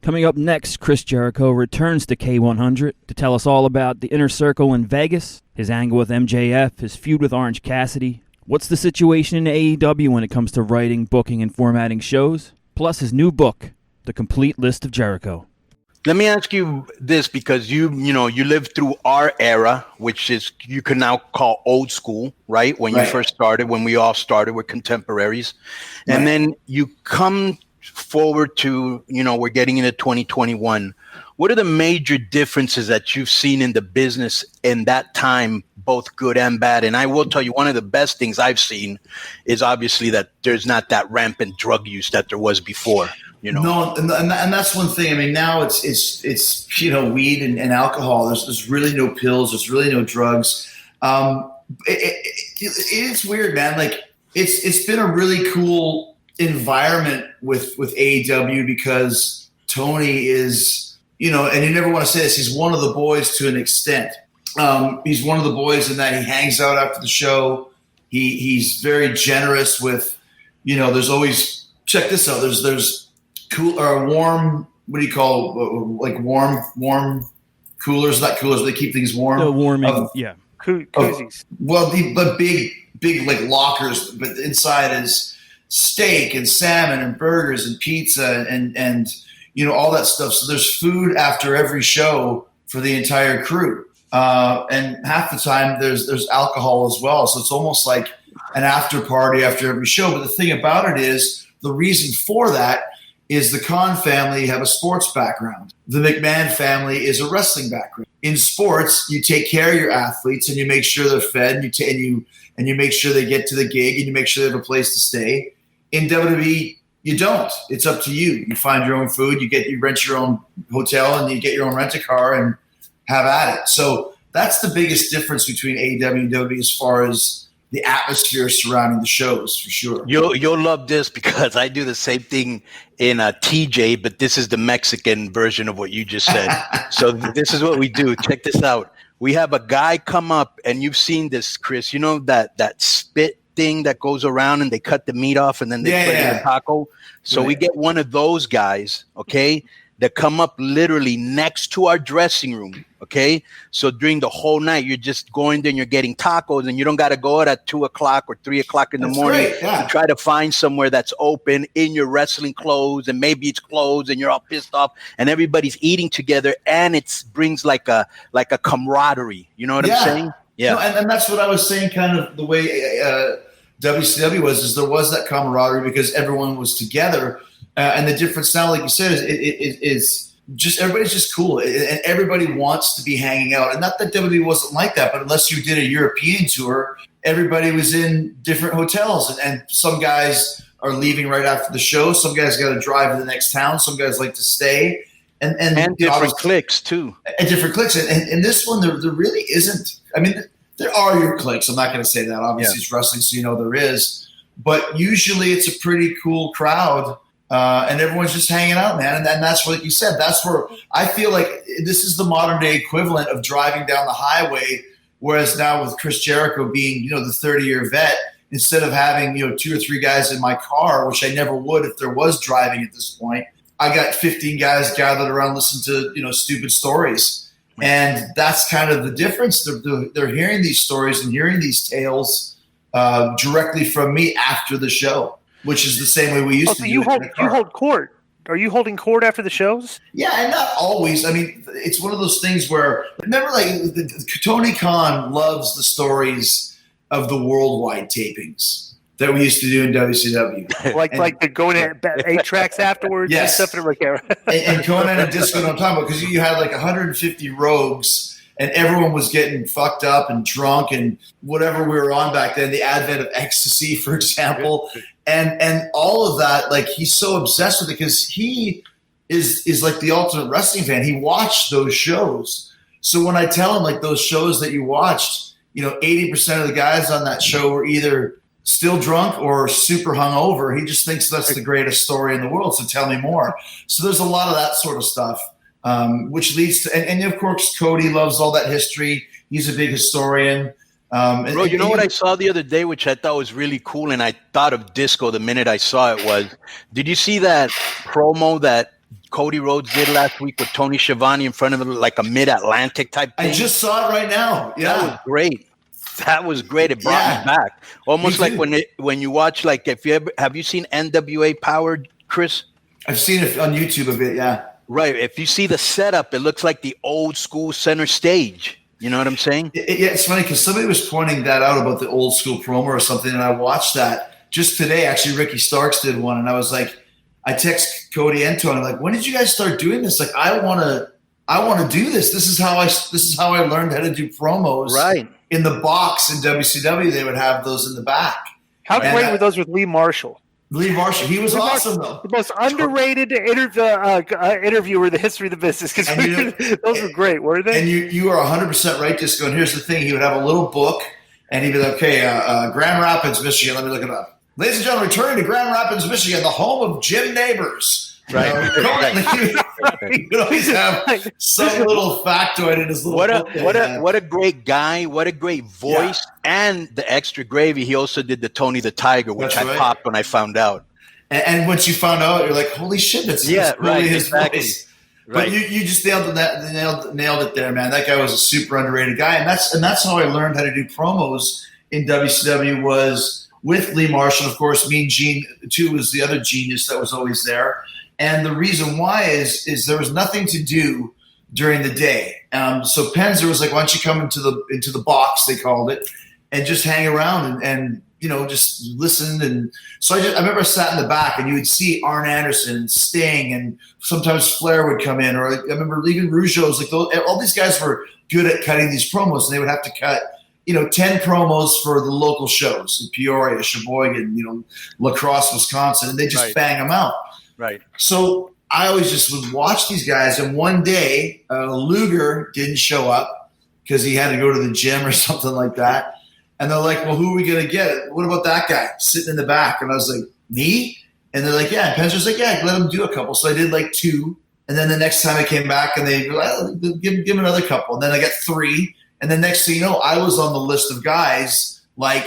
Coming up next, Chris Jericho returns to K100 to tell us all about the Inner Circle in Vegas, his angle with MJF, his feud with Orange Cassidy, what's the situation in AEW when it comes to writing, booking, and formatting shows, plus his new book, The Complete List of Jericho. Let me ask you this, because you lived through our era, which is you can now call old school, right? When you first started, when we all started with contemporaries. And then you come forward to, we're getting into 2021. What are the major differences that you've seen in the business in that time, both good and bad? And I will tell you, one of the best things I've seen is obviously that there's not that rampant drug use that there was before. No, and that's one thing. I mean, now it's weed and alcohol. There's really no pills. There's really no drugs. It's weird, man. Like it's been a really cool environment with AEW, because Tony is, and you never want to say this, he's one of the boys to an extent. He's one of the boys in that he hangs out after the show. He's very generous with, there's always, check this out. There's cool or warm. What do you call like warm coolers? Not coolers, but they keep things warm. The warming, yeah. Koozies. But big like lockers. But inside is steak and salmon and burgers and pizza and all that stuff. So there's food after every show for the entire crew. And half the time there's alcohol as well. So it's almost like an after party after every show. But the thing about it is, the reason for that is the Khan family have a sports background. The McMahon family is a wrestling background. In sports, you take care of your athletes and you make sure they're fed, and you make sure they get to the gig, and you make sure they have a place to stay. In WWE, you don't. It's up to you. You find your own food, you rent your own hotel, and you get your own rent-a-car and have at it. So that's the biggest difference between AEW and WWE as far as the atmosphere surrounding the shows, for sure. You'll love this, because I do the same thing in TJ, but this is the Mexican version of what you just said. So this is what we do. Check this out. We have a guy come up, and you've seen this, Chris. You know that spit thing that goes around and they cut the meat off and then they put it in a taco? So we get one of those guys, okay, that come up literally next to our dressing room. Okay. So during the whole night, you're just going there and you're getting tacos, and you don't got to go out at 2:00 or 3:00 in the morning to try to find somewhere that's open in your wrestling clothes, and maybe it's closed and you're all pissed off, and everybody's eating together, and it brings like a camaraderie. You know what I'm saying? Yeah. No, and that's what I was saying, kind of the way WCW is there was that camaraderie because everyone was together. And the difference now, like you said, is just everybody's just cool, and everybody wants to be hanging out. And not that WWE wasn't like that, but unless you did a European tour, everybody was in different hotels, and some guys are leaving right after the show. Some guys got to drive to the next town. Some guys like to stay, and different cliques too. And different cliques, and this one there really isn't. I mean, there are your cliques. I'm not going to say that. Obviously, it's wrestling, so there is. But usually, it's a pretty cool crowd. And everyone's just hanging out, man. And that's what you said. That's where I feel like this is the modern day equivalent of driving down the highway. Whereas now with Chris Jericho being, the 30-year vet, instead of having, 2 or 3 guys in my car, which I never would if there was driving at this point, I got 15 guys gathered around listening to, stupid stories. And that's kind of the difference. They're hearing these stories and hearing these tales directly from me after the show. Which is the same way we used to do. You hold court. Are you holding court after the shows? Yeah, and not always. I mean, it's one of those things where remember, like Tony Khan loves the stories of the worldwide tapings that we used to do in WCW. like they're going at 8 tracks afterwards. Yes. And stuff like that. and Konnan and Disco, I'm talking about, because you had like 150 rogues. And everyone was getting fucked up and drunk and whatever we were on back then, the advent of ecstasy, for example. And all of that, like he's so obsessed with it because he is like the ultimate wrestling fan. He watched those shows. So when I tell him like those shows that you watched, 80% of the guys on that show were either still drunk or super hungover. He just thinks that's the greatest story in the world. So tell me more. So there's a lot of that sort of stuff. Which leads to, and of course, Cody loves all that history. He's a big historian. Bro, you know what I saw the other day, which I thought was really cool, and I thought of Disco the minute I saw it was, did you see that promo that Cody Rhodes did last week with Tony Schiavone in front of him, like a Mid-Atlantic type thing. I just saw it right now. Yeah. That was great. That was great. It brought me back. Almost like when you watch, like, have you seen NWA Power, Chris? I've seen it on YouTube a bit, yeah. Right. If you see the setup, it looks like the old school center stage. You know what I'm saying? Yeah, it's funny because somebody was pointing that out about the old school promo or something, and I watched that just today. Actually, Ricky Starks did one, and I was like, I text Cody and Tony, like, when did you guys start doing this? Like, I want to do this. This is how I learned how to do promos. Right. In the box in WCW, they would have those in the back. How great were those with Lee Marshall? Lee Marshall, he was awesome though. The most underrated interviewer in the history of the business. Because those were great, weren't they? And you are 100% right, Disco. And here's the thing: he would have a little book, and he'd be like, "Okay, Grand Rapids, Michigan. Let me look it up. Ladies and gentlemen, returning to Grand Rapids, Michigan, the home of Jim Neighbors." Right. He would always have some little factoid in his little book. What a great guy. What a great voice. Yeah. And the extra gravy. He also did the Tony the Tiger, which I popped when I found out. And once you found out, you're like, holy shit, that's really his voice. Right. But you just nailed it there, man. That guy was a super underrated guy. And that's how I learned how to do promos in WCW was with Lee Marshall. Of course, Mean Gene, too, was the other genius that was always there. And the reason why is there was nothing to do during the day. So Penzer was like, why don't you come into the box, they called it, and just hang around and just listen. And so I remember I sat in the back, and you would see Arn Anderson and Sting, and sometimes Flair would come in. Or I remember leaving Rougeau's, like all these guys were good at cutting these promos, and they would have to cut 10 promos for the local shows in Peoria, Sheboygan, La Crosse, Wisconsin, and they just bang them out. Right. So I always just would watch these guys, and one day Luger didn't show up because he had to go to the gym or something like that. And they're like, well, who are we going to get? What about that guy sitting in the back? And I was like, me? And they're like, yeah. And Penzer's like, yeah, let him do a couple. So I did like 2. And then the next time I came back, and they were like, oh, give him another couple. And then I got 3. And then next thing you know, I was on the list of guys like,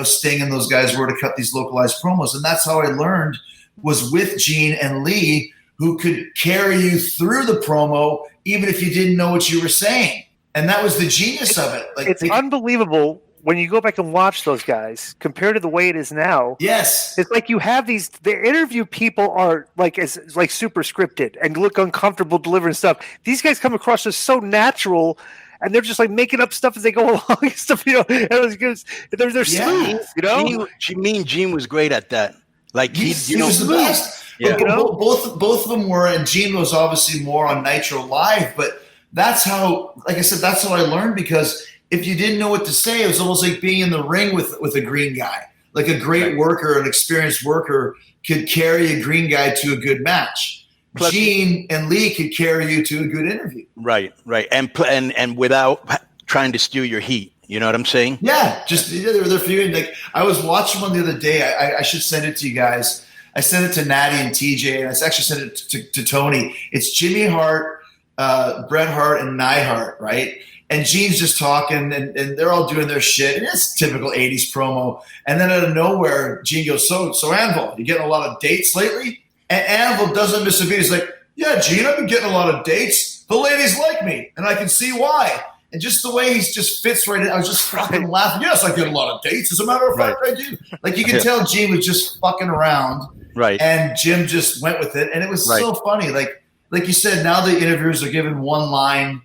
Sting and those guys were to cut these localized promos. And that's how I learned was with Gene and Lee, who could carry you through the promo even if you didn't know what you were saying. And that was the genius of it. It's unbelievable when you go back and watch those guys compared to the way it is now. Yes. It's like you have the interview people are like super scripted and look uncomfortable delivering stuff. These guys come across as so natural, and they're just like making up stuff as they go along and stuff, they're smooth, Gene was great at that. Like he was the best. Yeah. Both of them were, and Gene was obviously more on Nitro Live, but that's how, like I said, that's how I learned, because if you didn't know what to say, it was almost like being in the ring with a green guy. Like a great worker, an experienced worker could carry a green guy to a good match. Plus, Gene and Lee could carry you to a good interview. Right. And without trying to steal your heat. You know what I'm saying? Yeah, they're feuding. Like I was watching one the other day. I should send it to you guys. I sent it to Natty and TJ, and I actually sent it to Tony. It's Jimmy Hart, Bret Hart, and Neidhart, right? And Gene's just talking, and they're all doing their shit. And it's typical 80s promo. And then out of nowhere, Gene goes, so Anvil, you getting a lot of dates lately? And Anvil doesn't miss a beat. He's like, yeah, Gene, I've been getting a lot of dates. The ladies like me, and I can see why. And just the way he just fits right in, I was just fucking laughing. Yes, I get a lot of dates. As a matter of fact, I do. Like you can tell Gene was just fucking around. Right. And Jim just went with it. And it was so funny. Like you said, now the interviewers are given one line.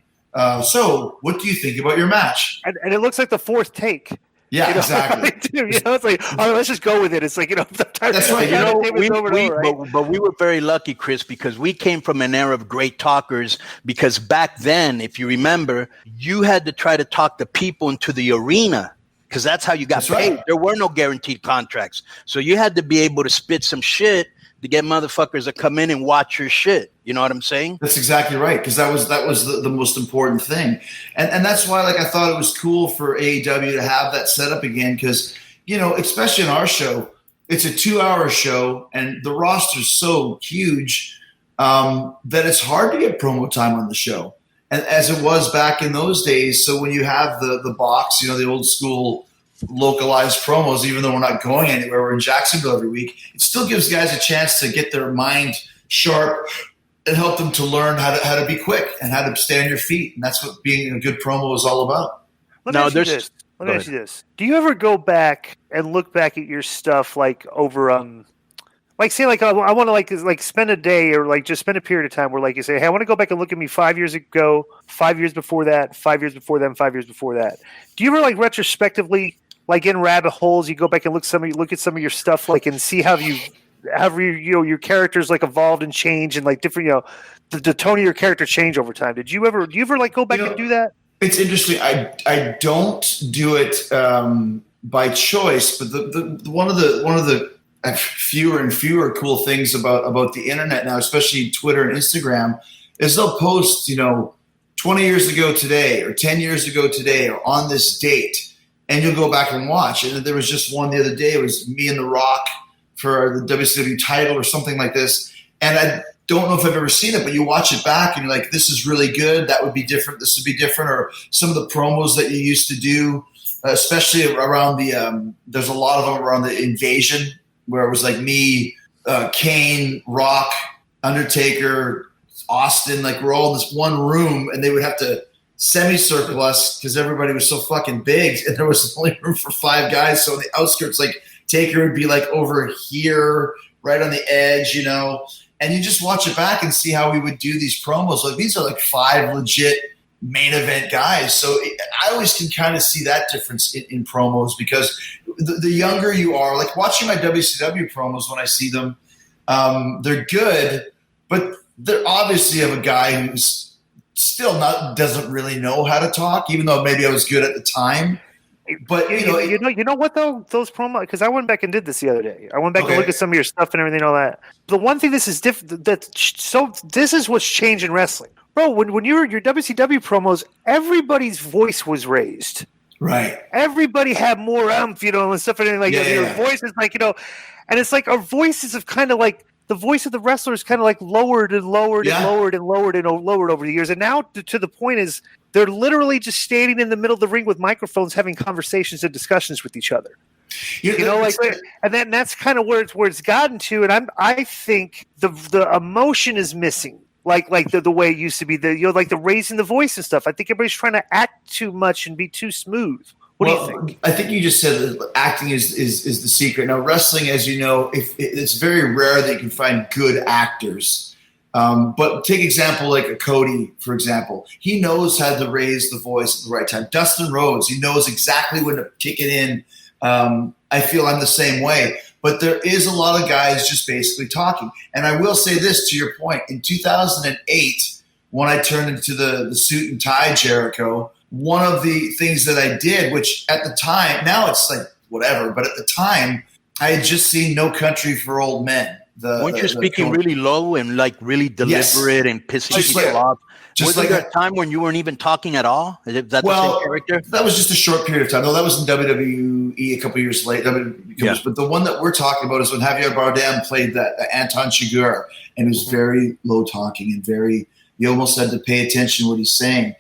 So what do you think about your match? And it looks like the fourth take. Yeah, exactly. It's like, all right, let's just go with it. It's like, that's right. But we were very lucky, Chris, because we came from an era of great talkers. Because back then, if you remember, you had to try to talk the people into the arena, because that's how you got paid. Right. There were no guaranteed contracts, so you had to be able to spit some shit to get motherfuckers to come in and watch your shit. You know what I'm saying? That's exactly right, because that was the most important thing. And that's why, like, I thought it was cool for AEW to have that set up again, because, especially in our show, it's a 2-hour show, and the roster's so huge that it's hard to get promo time on the show. And as it was back in those days, so when you have the box, the old school localized promos, even though we're not going anywhere, we're in Jacksonville every week, it still gives guys a chance to get their mind sharp it helped them to learn how to be quick and how to stay on your feet. And that's what being a good promo is all about. Let me ask you this. Do you ever go back and look back at your stuff like over like say like I want to like spend a day or like just spend a period of time where like you say, hey, I want to go back and look at me 5 years ago, 5 years before that, 5 years before them, 5 years before that. Do you ever like retrospectively like in rabbit holes you go back and look at some of your stuff like and see how your characters like evolved and changed and like different the tone of your character change over time? Do you ever like go back and do that? It's interesting. I don't do it by choice, but the one of the fewer and fewer cool things about the internet now, especially Twitter and Instagram, is they'll post 20 years ago today or 10 years ago today or on this date, and you'll go back and watch. And there was just one the other day. It was me and The Rock for the WCW title or something like this, and I don't know if I've ever seen it, but you watch it back and you're like, this is really good. That would be different. This would be different. Or some of the promos that you used to do, especially around there's a lot of them around the Invasion where it was like me, Kane, Rock, Undertaker, Austin, like we're all in this one room and they would have to semicircle us because everybody was so fucking big and there was only room for 5 guys. So on the outskirts, like Taker would be like over here, right on the edge, and you just watch it back and see how we would do these promos. Like these are like 5 legit main event guys. So I always can kind of see that difference in promos because the younger you are, like watching my WCW promos when I see them, they're good, but they're obviously of a guy who's still doesn't really know how to talk, even though maybe I was good at the time. But you know what though, those promos, because I went back and did this the other day. I went back and looked at some of your stuff and everything and all that. The one thing this is different. This is what's changed in wrestling, bro. When you were your WCW promos, everybody's voice was raised. Right. Everybody had more and stuff and like your voice is like and it's like our voices have kind of like the voice of the wrestler is kind of like lowered and lowered and lowered and lowered and lowered over the years, and now to the point is. They're literally just standing in the middle of the ring with microphones, having conversations and discussions with each other. And that's kind of where it's gotten to. And I think the emotion is missing, like the way it used to be. Like the raising the voice and stuff. I think everybody's trying to act too much and be too smooth. What do you think? I think you just said that acting is the secret. Now, wrestling, as you know, it's very rare that you can find good actors. But take example like a Cody, for example. He knows how to raise the voice at the right time. Dustin Rhodes, he knows exactly when to kick it in. I feel I'm the same way. But there is a lot of guys just basically talking. And I will say this to your point. In 2008, when I turned into the suit and tie Jericho, one of the things that I did, which at the time, now it's like whatever, but at the time, I had just seen No Country for Old Men. Weren't you speaking really low and like really deliberate and pissing people off? Was there a time when you weren't even talking at all? Is that the same character? That was just a short period of time. No, that was in WWE a couple of years later. But the one that we're talking about is when Javier Bardem played that Anton Chigurh, and it was very low talking and you almost had to pay attention to what he's saying.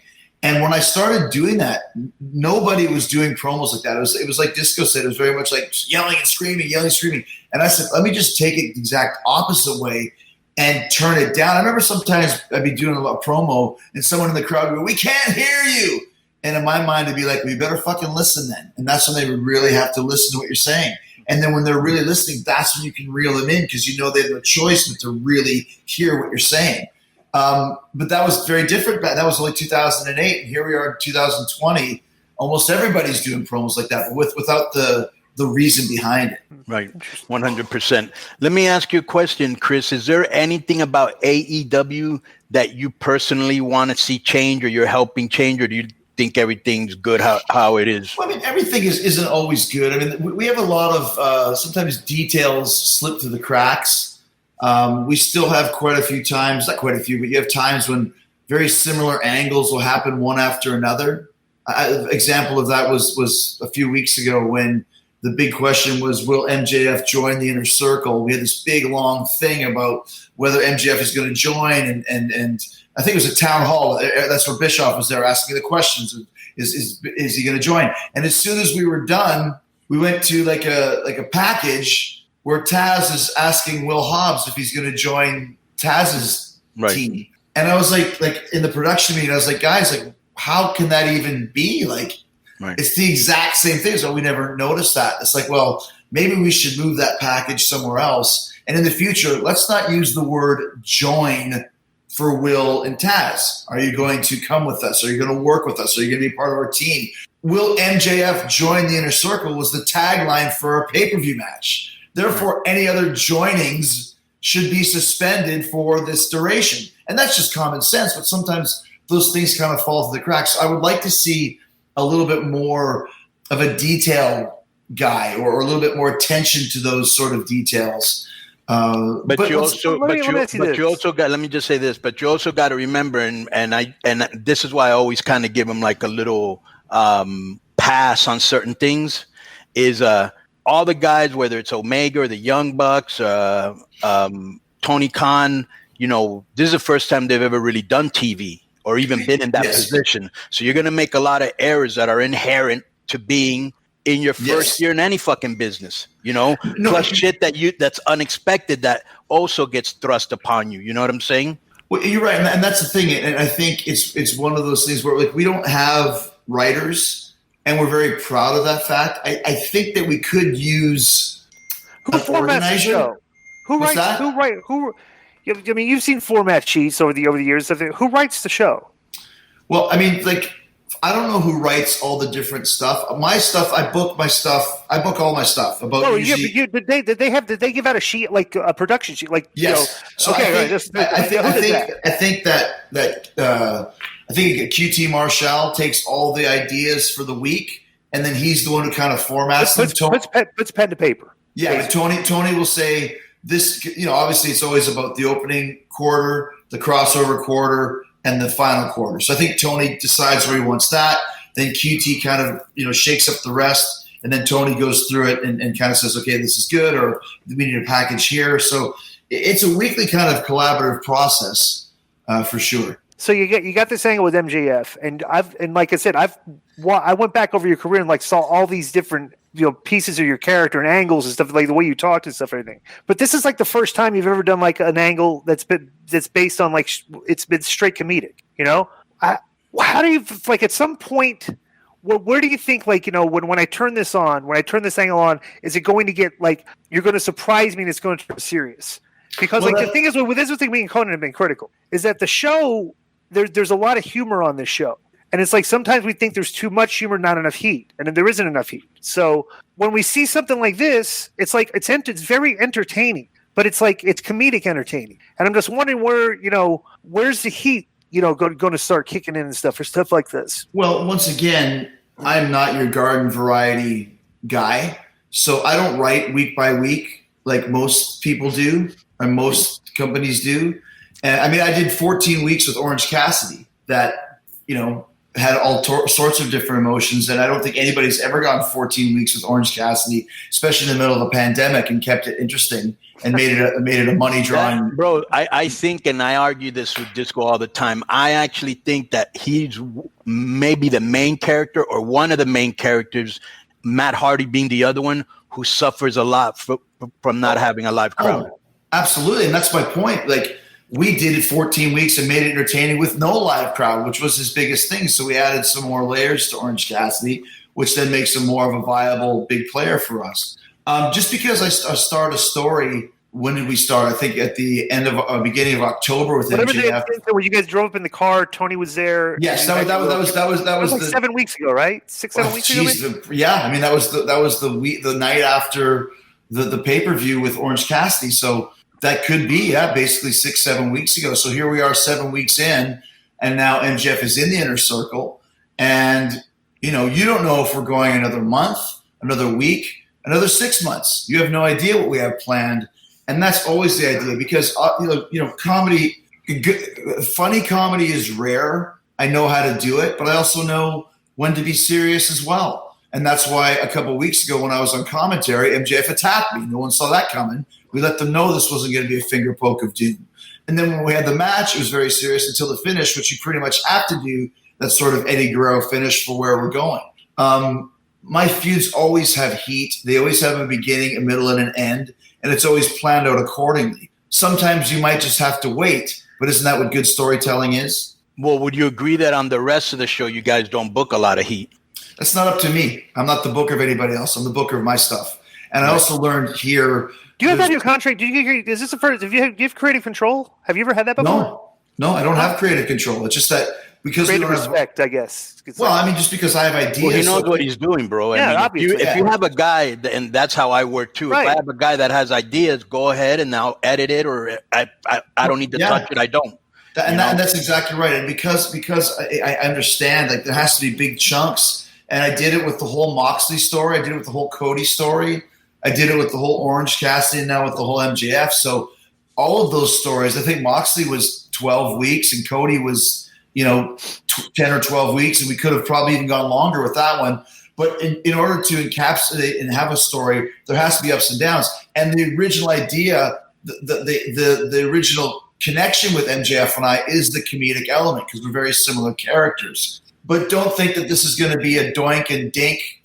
And when I started doing that, nobody was doing promos like that. It was like Disco said. It was very much like yelling and screaming. And I said, let me just take it the exact opposite way and turn it down. I remember sometimes I'd be doing a promo and someone in the crowd would go, we can't hear you. And in my mind, it'd be like, we better fucking listen then. And that's when they would really have to listen to what you're saying. And then when they're really listening, that's when you can reel them in because they have no choice but to really hear what you're saying. But that was very different. That was only 2008. And here we are in 2020. Almost everybody's doing promos like that without the reason behind it. Right. 100%. Let me ask you a question, Chris. Is there anything about AEW that you personally want to see change or you're helping change, or do you think everything's good how it is? Well, I mean, everything isn't always good. I mean, we have a lot of sometimes details slip through the cracks. We still have quite a few times, not quite a few, but you have times when very similar angles will happen one after another. Example of that was a few weeks ago when the big question was, will MJF join the Inner Circle? We had this big, long thing about whether MJF is going to join, and I think it was a town hall. That's where Bischoff was there asking the questions. Is he going to join? And as soon as we were done, we went to like a package where Taz is asking Will Hobbs if he's going to join Taz's team. And I was like in the production meeting, I was like, guys, like, how can that even be? Like, it's the exact same thing. So we never noticed that. It's like, well, maybe we should move that package somewhere else. And in the future, let's not use the word join for Will and Taz. Are you going to come with us? Are you going to work with us? Are you going to be part of our team? Will MJF join the Inner Circle was the tagline for a pay-per-view match. Therefore, any other joinings should be suspended for this duration. And that's just common sense, but sometimes those things kind of fall through the cracks. I would like to see a little bit more of a detail guy or a little bit more attention to those sort of details. But you also got. Let me just say this. But you also got to remember, and this is why I always kind of give him like a little pass on certain things. Is all the guys, whether it's Omega or the Young Bucks, Tony Khan. You know, this is the first time they've ever really done TV or even been in that position. So you're going to make a lot of errors that are inherent to being in your first year in any fucking business, you know, plus shit that's unexpected that also gets thrust upon you. You know what I'm saying? Well, you're right. And that's the thing. And I think it's one of those things where like we don't have writers and we're very proud of that fact. I think that we could use who formats the show? Who writes that? I mean, you've seen format sheets over the years. Who writes the show? Well, I mean, like, I don't know who writes all the different stuff. My stuff, I book my stuff. I book all my stuff. About did they give out a sheet, like a production sheet? Like, yes. So I think QT Marshall takes all the ideas for the week, and then he's the one who kind of formats them. Puts pen to paper. Yeah, Tony will say this. You know, obviously, it's always about the opening quarter, the crossover quarter, and the final quarter. So I think Tony decides where he wants that. Then QT kind of, you know, shakes up the rest. And then Tony goes through it and kind of says, okay, this is good, or we need a package here. So it's a weekly kind of collaborative process for sure. So you got this angle with MJF, and like I said, I went back over your career and like saw all these different, you know, pieces of your character and angles and stuff, like the way you talked and stuff, everything. But this is like the first time you've ever done like an angle that's based on like it's been straight comedic. You know, how do you like at some point? Where do you think, like, you know, when I turn this angle on, is it going to get like you're going to surprise me and it's going to turn serious? Because the thing is, with this thing, me and Konnan have been critical, is that the show there's a lot of humor on this show. And it's like sometimes we think there's too much humor, not enough heat, and then there isn't enough heat. So when we see something like this, it's like it's very entertaining, but it's like it's comedic entertaining. And I'm just wondering where's the heat, you know, going to start kicking in and stuff for stuff like this. Well, once again, I'm not your garden variety guy, so I don't write week by week like most people do, and most companies do. And I mean, I did 14 weeks with Orange Cassidy that, you know, had all sorts of different emotions, and I don't think anybody's ever gone 14 weeks with Orange Cassidy, especially in the middle of a pandemic, and kept it interesting and made it a money drawing. Bro, I think, and I argue this with Disco all the time, I actually think that he's maybe the main character or one of the main characters, Matt Hardy being the other one, who suffers a lot from not having a live crowd. Oh, absolutely, and that's my point. Like, we did it 14 weeks and made it entertaining with no live crowd, which was his biggest thing. So we added some more layers to Orange Cassidy, which then makes him more of a viable big player for us. Just because I start a story, when did we start? I think at the end of beginning of October with MJF. When you guys drove up in the car, Tony was there. Yes, that was like 7 weeks ago, right? 6-7 weeks ago. Yeah, I mean that was the night after the pay-per-view with Orange Cassidy. So that could be, basically 6-7 weeks ago. So here we are 7 weeks in, and now MJF is in the Inner Circle. And, you know, you don't know if we're going another month, another week, another 6 months. You have no idea what we have planned. And that's always the idea because, comedy, funny comedy is rare. I know how to do it, but I also know when to be serious as well. And that's why a couple of weeks ago when I was on commentary, MJF attacked me. No one saw that coming. We let them know this wasn't going to be a finger poke of doom. And then when we had the match, it was very serious until the finish, which you pretty much have to do that sort of Eddie Guerrero finish for where we're going. My feuds always have heat. They always have a beginning, a middle, and an end, and it's always planned out accordingly. Sometimes you might just have to wait, But isn't that what good storytelling is? Well, would you agree that on the rest of the show, you guys don't book a lot of heat? That's not up to me. I'm not the booker of anybody else. I'm the booker of my stuff. And I also learned here. Do you have that in your contract? Is this the first? Do you have creative control? Have you ever had that before? No, I don't have creative control. It's just that because creative we don't respect, I guess. Well, I mean, just because I have ideas. Well, he knows what he's doing, bro. Yeah, I mean, obviously. If you have a guy, and that's how I work too. Right. If I have a guy that has ideas, go ahead and I'll edit it, or I don't need to touch it. I don't. And that's exactly right. And because I understand, like, there has to be big chunks. And I did it with the whole Moxley story. I did it with the whole Cody story. I did it with the whole Orange Cassidy, and now with the whole MJF. So all of those stories, I think Moxley was 12 weeks and Cody was, 10 or 12 weeks. And we could have probably even gone longer with that one. But in order to encapsulate and have a story, there has to be ups and downs. And the original idea, the original connection with MJF and I is the comedic element, because we're very similar characters. But don't think that this is going to be a doink and dink,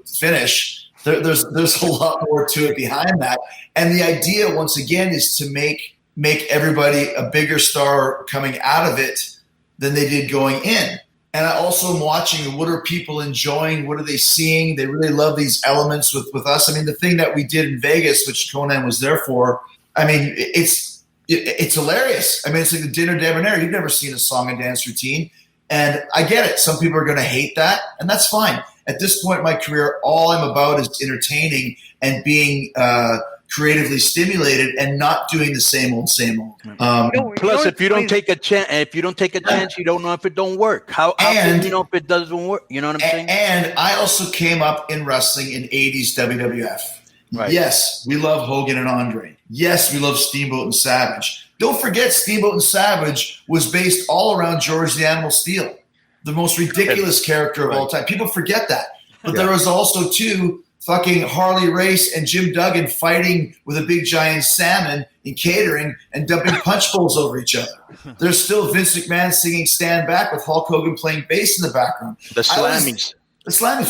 finish. There's a lot more to it behind that. And the idea, once again, is to make everybody a bigger star coming out of it than they did going in. And I also am watching, what are people enjoying? What are they seeing? They really love these elements with us. I mean, the thing that we did in Vegas, which Konnan was there for, I mean, it's hilarious. I mean, it's like the dinner debonair. You've never seen a song and dance routine. And I get it. Some people are going to hate that, and that's fine. At this point in my career, all I'm about is entertaining and being creatively stimulated and not doing the same old. Plus, if you don't take a chance, you don't know if it don't work. How can you know if it doesn't work? You know what I'm saying? And I also came up in wrestling in 80s WWF. Right. Yes, we love Hogan and Andre. Yes, we love Steamboat and Savage. Don't forget, Steamboat and Savage was based all around George the Animal Steele, the most ridiculous character of all time. People forget that. But there was also, too, fucking Harley Race and Jim Duggan fighting with a big giant salmon in catering and dumping punch bowls over each other. There's still Vince McMahon singing Stand Back with Hulk Hogan playing bass in the background. The Slammies.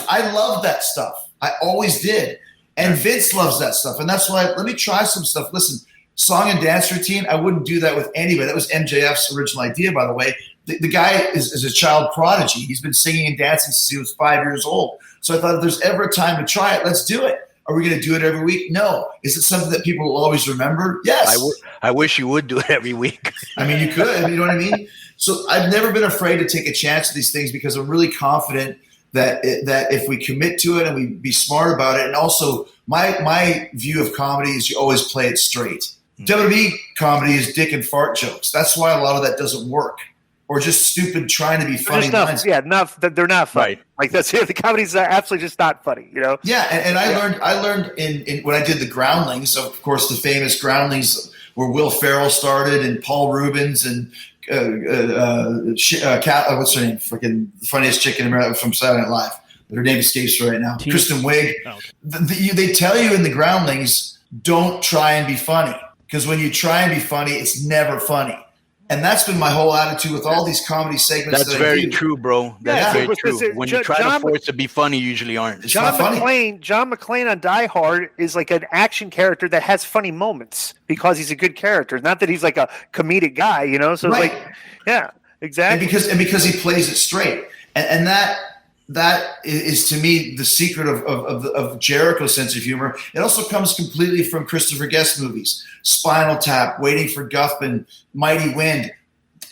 I love that stuff. I always did. And Vince loves that stuff. And that's why, let me try some stuff. Listen, song and dance routine, I wouldn't do that with anybody. That was MJF's original idea, by the way. The guy is a child prodigy. He's been singing and dancing since he was 5 years old. So I thought, if there's ever a time to try it, let's do it. Are we going to do it every week? No. Is it something that people will always remember? Yes. I wish you would do it every week. I mean, you could. You know what I mean? So I've never been afraid to take a chance with these things, because I'm really confident that if we commit to it and we be smart about it, and also my view of comedy is you always play it straight. WWE comedy is dick and fart jokes. That's why a lot of that doesn't work, or just stupid trying to be funny. They're not funny. Right. Like, that's the comedy's absolutely just not funny. Yeah, and I learned in when I did the Groundlings. Of course, the famous Groundlings where Will Ferrell started, and Paul Rubens and what's her name? Freaking the funniest chick in America from Saturday Night Live. Her name escapes me right now. Kristen Wiig. Oh, okay. They tell you in the Groundlings, don't try and be funny, because when you try and be funny, it's never funny. And that's been my whole attitude with all these comedy segments. That's very true, bro. That's very true. When you try to force to be funny, you usually aren't. John McClane on Die Hard is like an action character that has funny moments because he's a good character. Not that he's like a comedic guy, So it's like, yeah, exactly. And because he plays it straight, and that is to me the secret of Jericho's sense of humor. It also comes completely from Christopher Guest movies, Spinal Tap, Waiting for Guffman, Mighty Wind.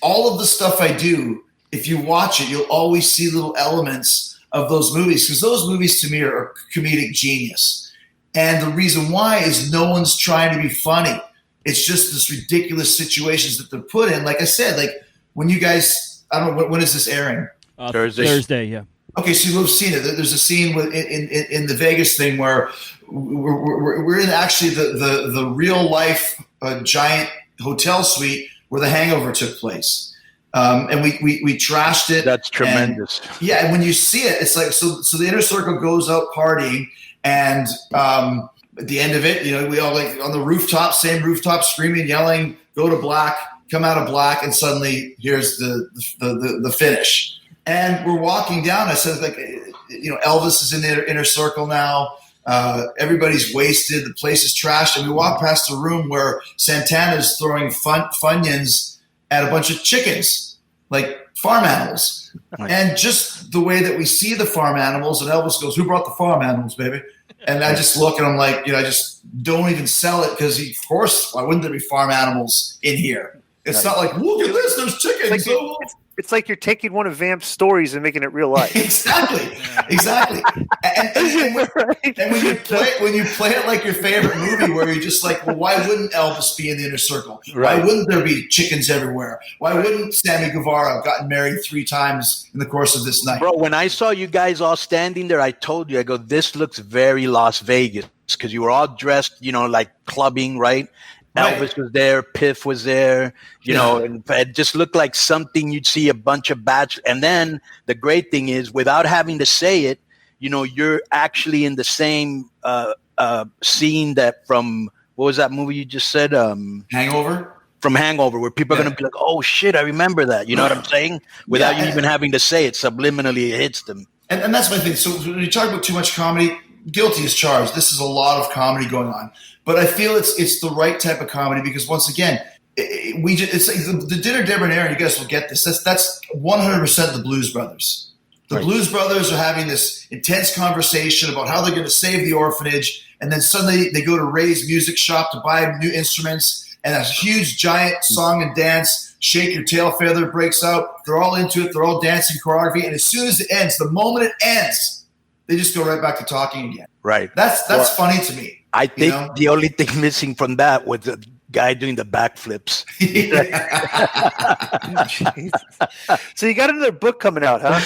All of the stuff I do, if you watch it, you'll always see little elements of those movies, because those movies to me are comedic genius. And the reason why is no one's trying to be funny. It's just this ridiculous situations that they're put in. Like I said, like when you guys, I don't know, when is this airing? Thursday, yeah. Okay, so you've seen it. There's a scene in the Vegas thing where we're in actually the real life giant hotel suite where The Hangover took place, and we trashed it. That's tremendous. And when you see it, it's like so the inner circle goes out partying, and at the end of it, we all like on the same rooftop, screaming, yelling, "Go to black!" Come out of black, and suddenly here's the finish. And we're walking down. I said, Elvis is in the inner circle now. Everybody's wasted. The place is trashed. And we walk past a room where Santana's throwing Funyuns at a bunch of chickens, like farm animals. Right. And just the way that we see the farm animals, and Elvis goes, "Who brought the farm animals, baby?" And I just look and I'm like, I just don't even sell it because, of course, why wouldn't there be farm animals in here? It's not like, look at this, there's chickens. It's like you're taking one of Vamp's stories and making it real life. Exactly. And when you play it like your favorite movie, where you're just like, well, why wouldn't Elvis be in the inner circle? Right. Why wouldn't there be chickens everywhere? Why wouldn't Sammy Guevara have gotten married 3 times in the course of this night? Bro, when I saw you guys all standing there, I told you, I go, this looks very Las Vegas, because you were all dressed, like clubbing, right? Elvis was there, Piff was there, you know, and it just looked like something you'd see a bunch of bachelors. And then the great thing is, without having to say it, you're actually in the same scene that from, what was that movie you just said? Hangover? From Hangover, where people are going to be like, oh, shit, I remember that. You know what I'm saying? Without you even having to say it, subliminally it hits them. And that's my thing. So when you talk about too much comedy, guilty as charged. This is a lot of comedy going on. But I feel it's the right type of comedy because, once again, it's like the Dinner Debonair, and you guys will get this. That's 100% the Blues Brothers. The Blues Brothers are having this intense conversation about how they're going to save the orphanage, and then suddenly they go to Ray's music shop to buy new instruments, and a huge, giant song and dance, Shake Your Tail Feather breaks out. They're all into it. They're all dancing choreography, and as soon as it ends, the moment it ends, they just go right back to talking again. Right. That's funny to me. I think the only thing missing from that was the guy doing the backflips. So you got another book coming out, huh?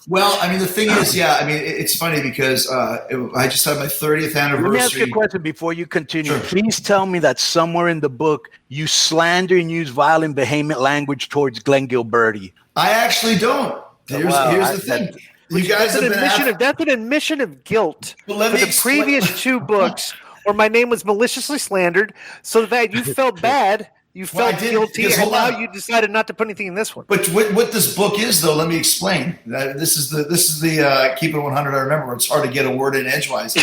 Well, I mean, the thing is, it's funny because I just had my 30th anniversary. Let me ask you a question before you continue. Sure. Please tell me that somewhere in the book you slander and use violent, vehement language towards Glenn Gilberti. I actually don't. Here's the thing. You guys that's an admission of guilt for the previous 2 books where my name was maliciously slandered, so that you felt bad, you felt guilty, and now you decided not to put anything in this one. But what this book is, though, let me explain. This is the Keep It 100. I remember it's hard to get a word in edgewise.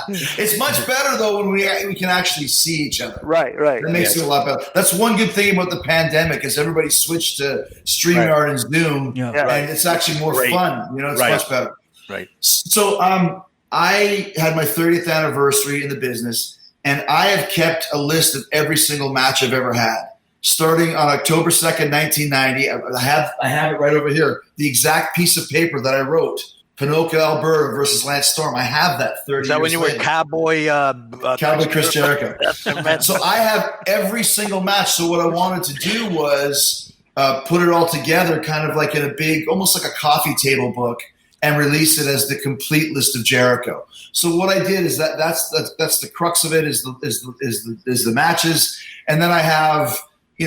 It's much better though when we can actually see each other. Right. That makes it a lot better. That's one good thing about the pandemic is everybody switched to StreamYard and Zoom, and it's actually more fun. It's much better. Right. So I had my 30th anniversary in the business, and I have kept a list of every single match I've ever had. Starting on October 2nd, 1990, I have it right over here. The exact piece of paper that I wrote. Pinocchio Alberta versus Lance Storm. I have that 30 years. Is that when you later. were Cowboy Chris Jericho? So I have every single match. So what I wanted to do was put it all together kind of like in a big, almost like a coffee table book, and release it as the complete list of Jericho. So what I did is that's the crux of it is the matches. And then I have, do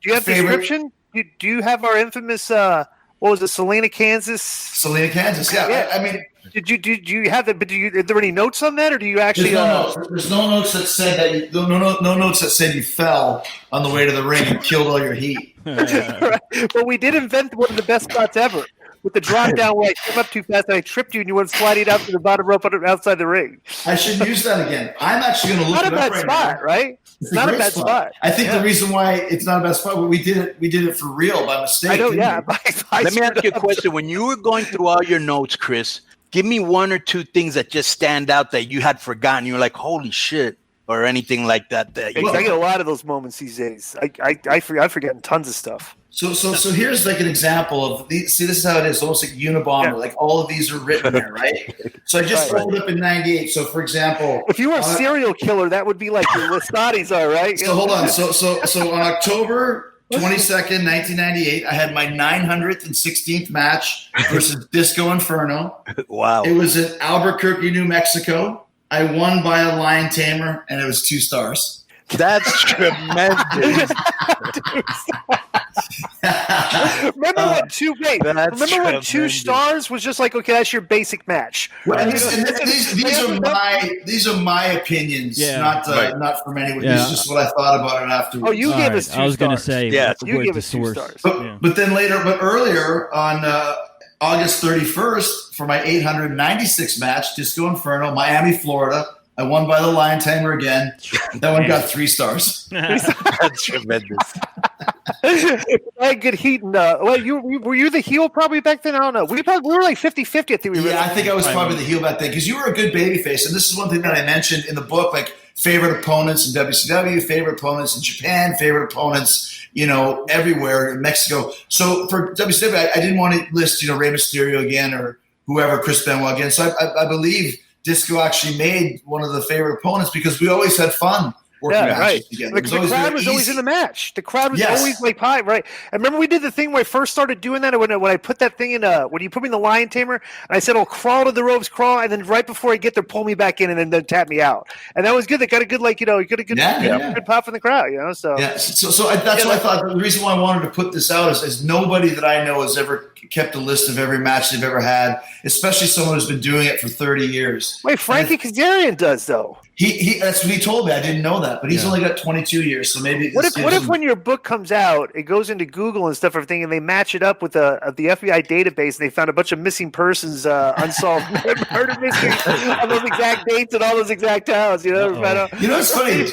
you have description? Do you have our infamous what was it? Salina, Kansas, yeah. I mean, did you have that? But are there any notes on that, or do you actually? There's no notes that said that. No notes that said you fell on the way to the ring and killed all your heat. Right. But we did invent one of the best spots ever with the drop down where I came up too fast and I tripped you and you went sliding out to the bottom rope outside the ring. I should use that again. I'm actually going to look it up right now. Not a bad spot, right? It's not a bad spot. I think the reason why it's not a bad spot, but we did it for real by mistake. I know, yeah. Let me ask you a question. When you were going through all your notes, Chris, give me 1 or 2 things that just stand out that you had forgotten. You were like, holy shit, or anything like that. I get a lot of those moments these days. I've forgotten tons of stuff. So here's like an example of these. See, this is how it is, almost like Unabomber. Like all of these are written there, right? So I just rolled up in '98. So for example, if you were a serial killer, that would be like your Listati's are, right? So hold on. So on October 22nd, 1998, I had my 916th match versus Disco Inferno. Wow! It was in Albuquerque, New Mexico. I won by a lion tamer, and it was 2 stars. That's tremendous. Remember when 2 stars was just like, okay, that's your basic match. Well, these are my opinions, not from anyone. This is just what I thought about it afterwards. Oh, you gave us 2 stars. I was going to say, you gave us 2 stars. But then earlier on August 31st for my 896 match, Disco Inferno, Miami, Florida. I won by the lion tamer again. That one got 3 stars. That's tremendous. I had good heat. And, were you the heel probably back then? I don't know. We were like 50-50. I think we were. Yeah, I think I was probably the heel back then because you were a good babyface. And this is one thing that I mentioned in the book, like favorite opponents in WCW, favorite opponents in Japan, favorite opponents, everywhere in Mexico. So for WCW, I didn't want to list, Rey Mysterio again or whoever, Chris Benoit again. So I believe Disco actually made one of the favorite opponents because we always had fun working matches together. The crowd was always in the match. The crowd was always like high, right? I remember we did the thing when I first started doing that. When I put that thing in, when you put me in the lion tamer, and I said, "Oh, crawl to the ropes, crawl," and then right before I get there, pull me back in, and then tap me out. And that was good. They got a good, good pop in the crowd, So So that's what I thought. The reason why I wanted to put this out is nobody that I know has ever kept a list of every match they've ever had, especially someone who's been doing it for 30 years. Wait, Frankie Kazarian does though. He that's what he told me. I didn't know that, but he's only got 22 years, so maybe. What if when your book comes out, it goes into Google and stuff, everything, and they match it up with the FBI database, and they found a bunch of missing persons, unsolved murder mysteries on those exact dates and all those exact towns. It's funny.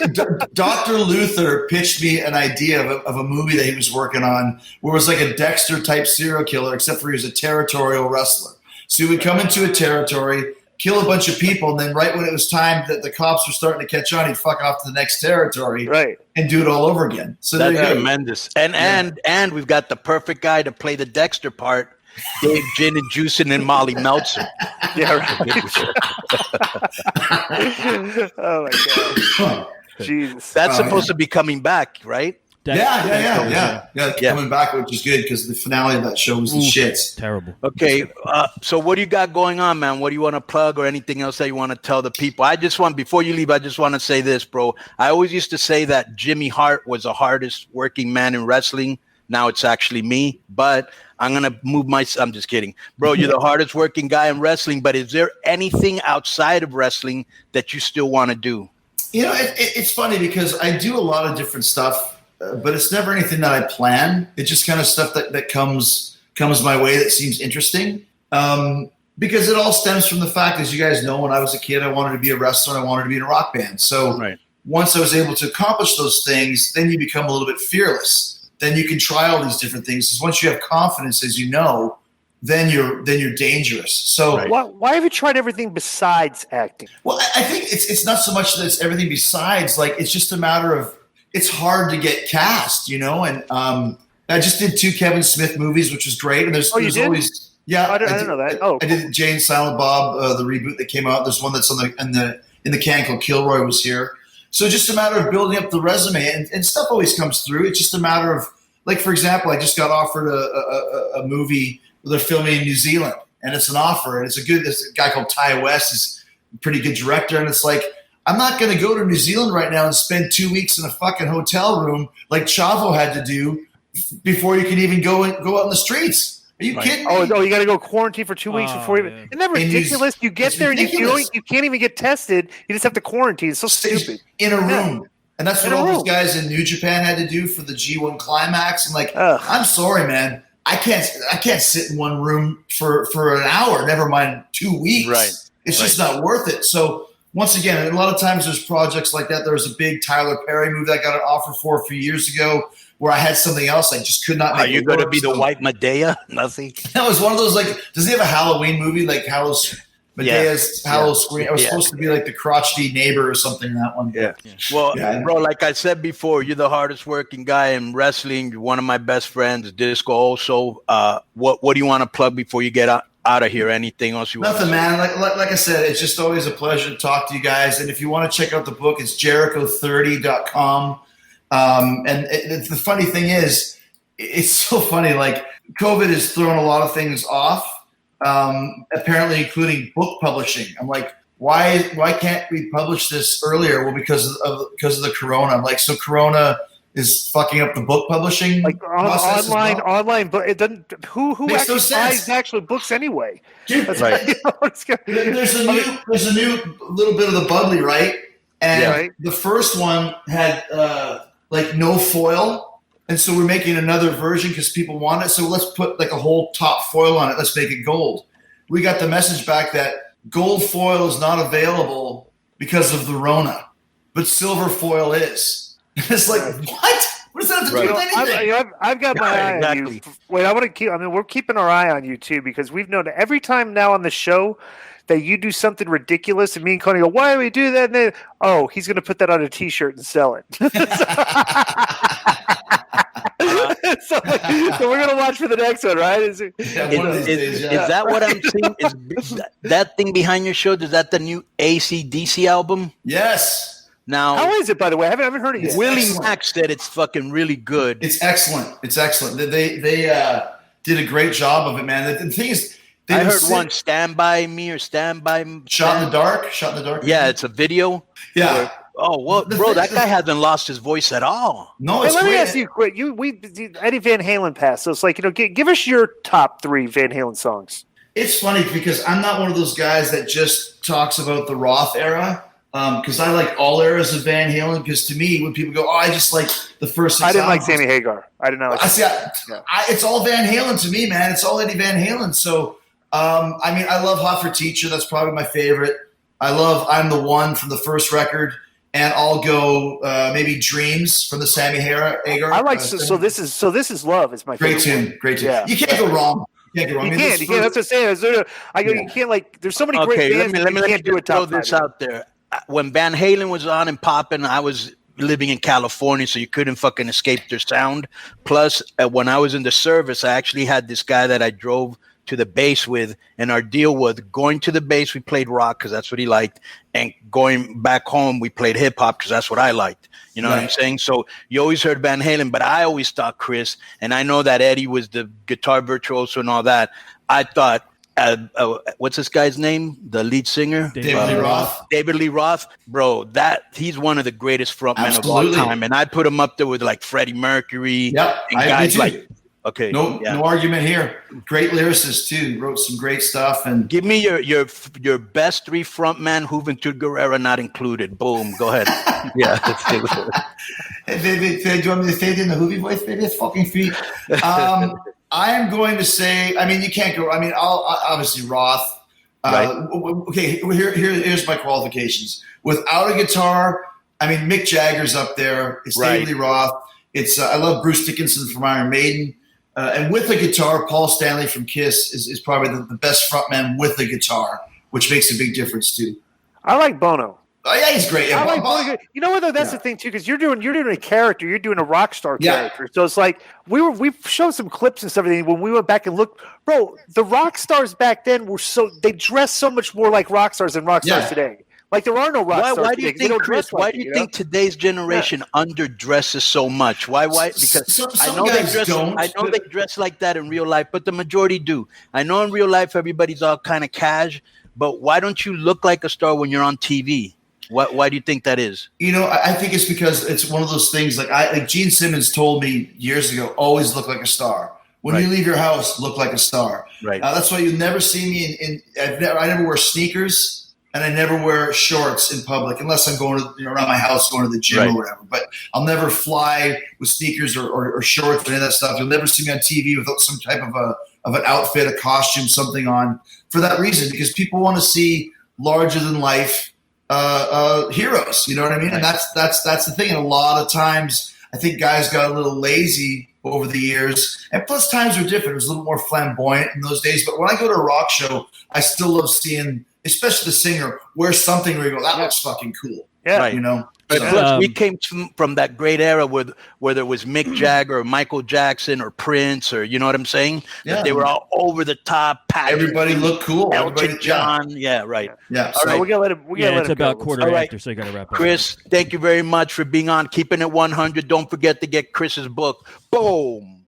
Dr. Luther pitched me an idea of a movie that he was working on, where it was like a Dexter type serial killer, except for he was a territorial wrestler. So he would come into a territory, kill a bunch of people, and then right when it was time that the cops were starting to catch on, he'd fuck off to the next territory and do it all over again. So that's tremendous. And we've got the perfect guy to play the Dexter part, Dave Gin and Juicin and Molly Meltzer. Yeah, right. Oh my God. Jesus. That's supposed to be coming back, right? Yeah. Coming back, which is good because the finale of that show was the shits. Terrible. Okay, so what do you got going on, man? What do you want to plug or anything else that you want to tell the people? Before you leave, I just want to say this, bro. I always used to say that Jimmy Hart was the hardest working man in wrestling. Now it's actually me, but I'm going to move I'm just kidding. Bro, you're the hardest working guy in wrestling, but is there anything outside of wrestling that you still want to do? It's funny because I do a lot of different stuff. But it's never anything that I plan. It's just kind of stuff that comes my way that seems interesting. Because it all stems from the fact, as you guys know, when I was a kid, I wanted to be a wrestler and I wanted to be in a rock band. So once I was able to accomplish those things, then you become a little bit fearless. Then you can try all these different things. Because once you have confidence, as you know, then you're dangerous. So why have you tried everything besides acting? Well, I think it's not so much that it's everything besides. Like it's just a matter of it's hard to get cast, and I just did 2 Kevin Smith movies, which was great. And there's always I didn't know that. Oh, I did Jay and Silent Bob, the reboot that came out. There's one that's in the can called Kilroy was here. So just a matter of building up the resume, and stuff always comes through. It's just a matter of, like, for example, I just got offered a movie where they're filming in New Zealand, and it's an offer, and this guy called Ty West is a pretty good director, and it's like, I'm not going to go to New Zealand right now and spend 2 weeks in a fucking hotel room like Chavo had to do before you can even go out in the streets. Are you kidding me? Oh, you got to go quarantine for 2 weeks before you. Isn't that ridiculous? You get there and you can't even get tested. You just have to quarantine. It's so stupid. In a room. And that's what all these guys in New Japan had to do for the G1 Climax. And I'm sorry, man. I can't sit in one room for an hour, never mind 2 weeks. Right. It's just not worth it. So once again, a lot of times there's projects like that. There was a big Tyler Perry movie that I got an offer for a few years ago where I had something else I just could not make. Are you going to be the White Medea? Nothing. That was one of those, like, does he have a Halloween movie like Medea's Halloween Scream? I was supposed to be like the crotchety neighbor or something in that one. Yeah. Well, bro, like I said before, you're the hardest working guy in wrestling. You're one of my best friends, Disco also. What do you want to plug before you get out of here? Anything else you want? Nothing, man. Like I said, it's just always a pleasure to talk to you guys. And if you want to check out the book, it's Jericho30.com. And the funny thing is, it's so funny. Like, COVID has thrown a lot of things off, apparently including book publishing. I'm like, why can't we publish this earlier? Well, because of the corona. I'm like, so corona is fucking up the book publishing, like online, but it doesn't. Who makes actually buys actual books anyway? Dude, right. There's a new little bit of the Bubbly, right? And the first one had like no foil, And so we're making another version because people want it. So let's put like a whole top foil on it. Let's make it gold. We got the message back that gold foil is not available because of the Rona, but silver foil is. It's like, what? What does that have to do with anything? I've got my eye on you. Wait, I want to keep. I mean, we're keeping our eye on you too because we've known every time now on the show that you do something ridiculous, and me and Connie go, "Why do we do that?" And then, he's going to put that on a T-shirt and sell it. So we're going to watch for the next one, right? Is that what I'm seeing? Is that thing behind your show? Is that the new AC/DC album? Yes. Now, how is it, by the way? I haven't heard it yet. Willie Mack said it's fucking really good. It's excellent. It's excellent. They did a great job of it, man. The thing is, I heard one, Stand By Me or Stand By Me. Shot in the Dark? Yeah, it's a video. Yeah. Bro, that guy hasn't lost his voice at all. No, it's let great. me ask you quick. Eddie Van Halen passed, so it's like, give us your top 3 Van Halen songs. It's funny because I'm not one of those guys that just talks about the Roth era. Because I like all eras of Van Halen. Because to me, when people go, I just like the first 6 I didn't albums. like Sammy Hagar. I did not like it's all Van Halen to me, man. It's all Eddie Van Halen. So, I love Hot for Teacher. That's probably my favorite. I love I'm the One from the first record. And I'll go maybe Dreams from the Sammy Hagar. I like so this is Love. It's my great favorite tune. Great tune. Yeah. You can't go wrong. You can't. You can't. That's what I'm saying. You can't like. There's so many great bands. Let me throw this out there. When Van Halen was on and popping, I was living in California, so you couldn't fucking escape their sound. Plus, when I was in the service, I actually had this guy that I drove to the base with, and our deal was going to the base, we played rock because that's what he liked, and going back home, we played hip hop because that's what I liked. You know what I'm saying? So you always heard Van Halen, but I always thought Chris, and I know that Eddie was the guitar virtuoso and all that. I thought, what's this guy's name? The lead singer? David Lee Roth. David Lee Roth. Bro, he's one of the greatest frontmen of all time. And I put him up there with like Freddie Mercury. Yep, and guys like, okay. No argument here. Great lyricist too. Wrote some great stuff. And give me your best 3 frontman, Juventud Guerrera not included. Boom. Go ahead. Yeah. Hey, baby, do you want me to fade in the Hoovy voice, baby? It's fucking feet. I am going to say, you can't go. I'll obviously Roth. Right. Okay, here's my qualifications. Without a guitar, Mick Jagger's up there. It's David Lee Roth. It's I love Bruce Dickinson from Iron Maiden. And with a guitar, Paul Stanley from Kiss is probably the best frontman with a guitar, which makes a big difference too. I like Bono. Oh yeah, he's great. Yeah, you know what though? That's the thing too, because you're doing a character. You're doing a rock star character. So it's like we've shown some clips and stuff. When we went back and looked, bro, the rock stars back then they dressed so much more like rock stars than rock stars today. Like there are no rock stars. Why do you think, Chris? Why do you think today's generation underdresses so much? Why? Because I know they dress. I know they dress like that in real life, but the majority do. I know in real life everybody's all kind of cash, but why don't you look like a star when you're on TV? Why do you think that is? I think it's because it's one of those things. Like Gene Simmons told me years ago, always look like a star. When you leave your house, look like a star. Right. That's why you never see me I never wear sneakers and I never wear shorts in public unless I'm going to around my house, going to the gym or whatever. But I'll never fly with sneakers or shorts or any of that stuff. You'll never see me on TV without some type of an outfit, a costume, something on. For that reason, because people want to see larger than life heroes, you know what I mean? And that's the thing. And a lot of times I think guys got a little lazy over the years, and plus times were different. It was a little more flamboyant in those days. But when I go to a rock show, I still love seeing, especially the singer, wear something where you go, that looks fucking cool. Yeah. Right. But plus, we came from that great era whether it was Mick Jagger or Michael Jackson or Prince or, you know what I'm saying? Yeah. That they were all over the top. Everybody looked cool. Elton John. Yeah, right. Yeah. All right. We gotta let him. It's about quarter after, so you gotta wrap up. Chris, thank you very much for being on. Keeping it 100. Don't forget to get Chris's book. Boom.